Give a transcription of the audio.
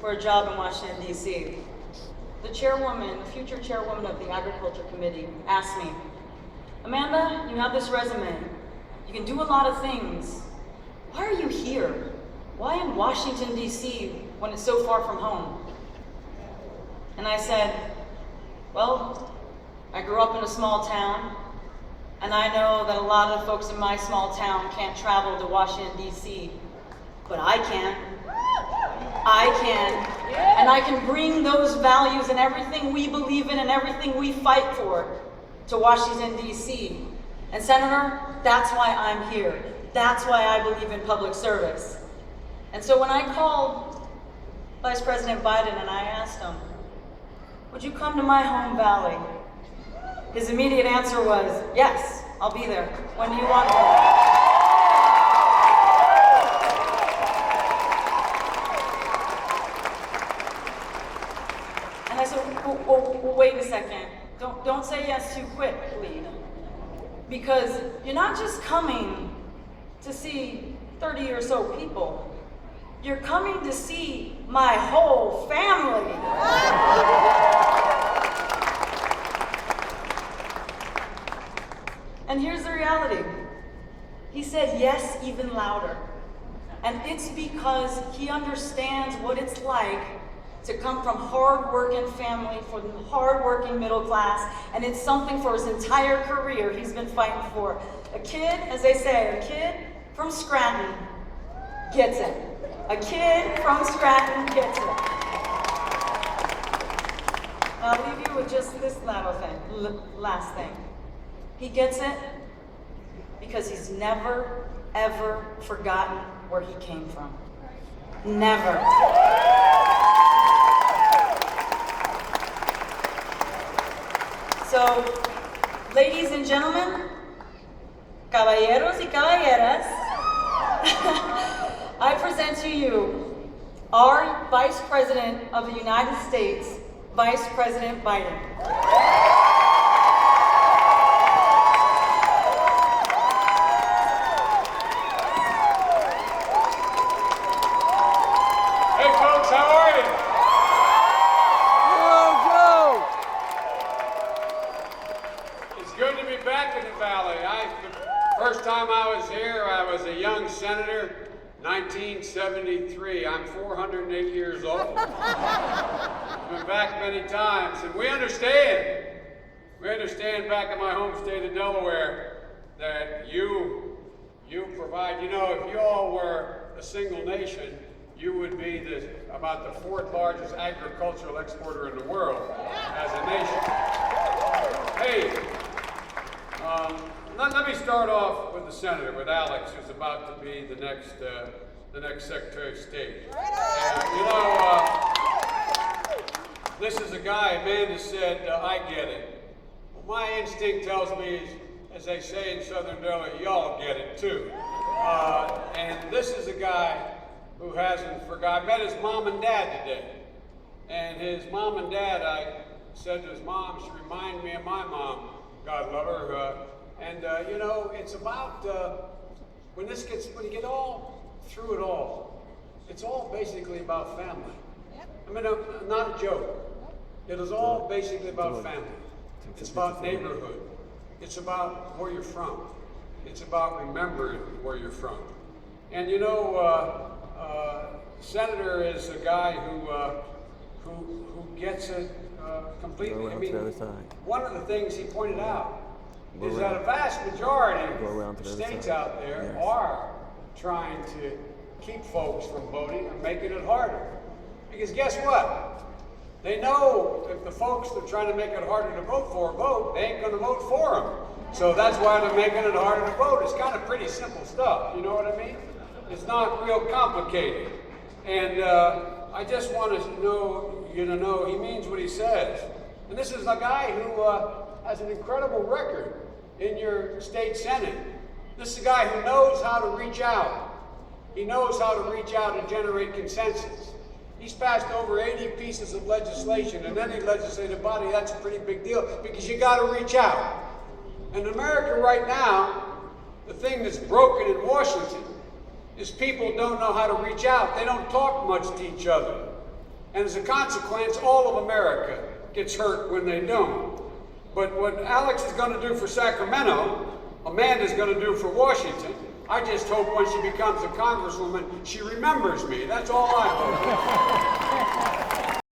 for a job in Washington, D.C. The chairwoman, the future chairwoman of the Agriculture Committee, asked me, Amanda, you have this resume. You can do a lot of things. Why are you here? Why in Washington, D.C. when it's so far from home? And I said, well, I grew up in a small town, and I know that a lot of folks in my small town can't travel to Washington, D.C., but I can. I can. And I can bring those values and everything we believe in and everything we fight for to Washington, D.C. And Senator, that's why I'm here. That's why I believe in public service. And so when I called Vice President Biden and I asked him, would you come to my home valley? His immediate answer was, yes, I'll be there. When do you want me? And I said, well, wait a second. Don't say yes too quick, please. Because you're not just coming to see 30 or so people. You're coming to see my whole family. And here's the reality. He said yes even louder. And it's because he understands what it's like to come from hard-working family, from the hard-working middle class, and it's something for his entire career he's been fighting for. A kid, as they say, a kid from Scranton gets it. A kid from Scranton gets it. I'll leave you with just this last thing. He gets it because he's never, ever forgotten where he came from. Never. So, ladies and gentlemen, caballeros y caballeras, I present to you our Vice President of the United States, Vice President Biden. Hey folks, how are you? It's good to be back in the Valley. The first time I was here, I was a young senator. 1973. I'm 408 years old. I've been back many times, and we understand. We understand back in my home state of Delaware that you provide. You know, if you all were a single nation, you would be about the fourth largest agricultural exporter in the world as a nation. Hey, let me start off with the senator, with Alex, who's about to be the next Secretary of State. This is a guy, Amanda said, I get it. Well, my instinct tells me, as they say in Southern Delaware, y'all get it too. And this is a guy who hasn't forgotten. I met his mom and dad today. And his mom and dad, I said to his mom, she reminded me of my mom, God love her. It's about when you get all through it all, it's all basically about family. I mean, not a joke. It is all basically about family. It's about neighborhood. It's about where you're from. It's about remembering where you're from. And Senator is a guy who gets it completely. I mean, one of the things he pointed out is that a vast majority of states out there are trying to keep folks from voting or making it harder. Because guess what? They know if the folks they're trying to make it harder to vote, they ain't going to vote for them. So that's why they're making it harder to vote. It's kind of pretty simple stuff, you know what I mean? It's not real complicated. And I just want you to know he means what he says. And this is a guy who has an incredible record in your state senate. This is a guy who knows how to reach out. He knows how to reach out and generate consensus. He's passed over 80 pieces of legislation. In any legislative body, that's a pretty big deal because you got to reach out. And in America right now, the thing that's broken in Washington is people don't know how to reach out. They don't talk much to each other. And as a consequence, all of America gets hurt when they don't. But what Alex is going to do for Sacramento, Amanda's going to do for Washington. I just hope when she becomes a congresswoman, she remembers me. That's all I hope.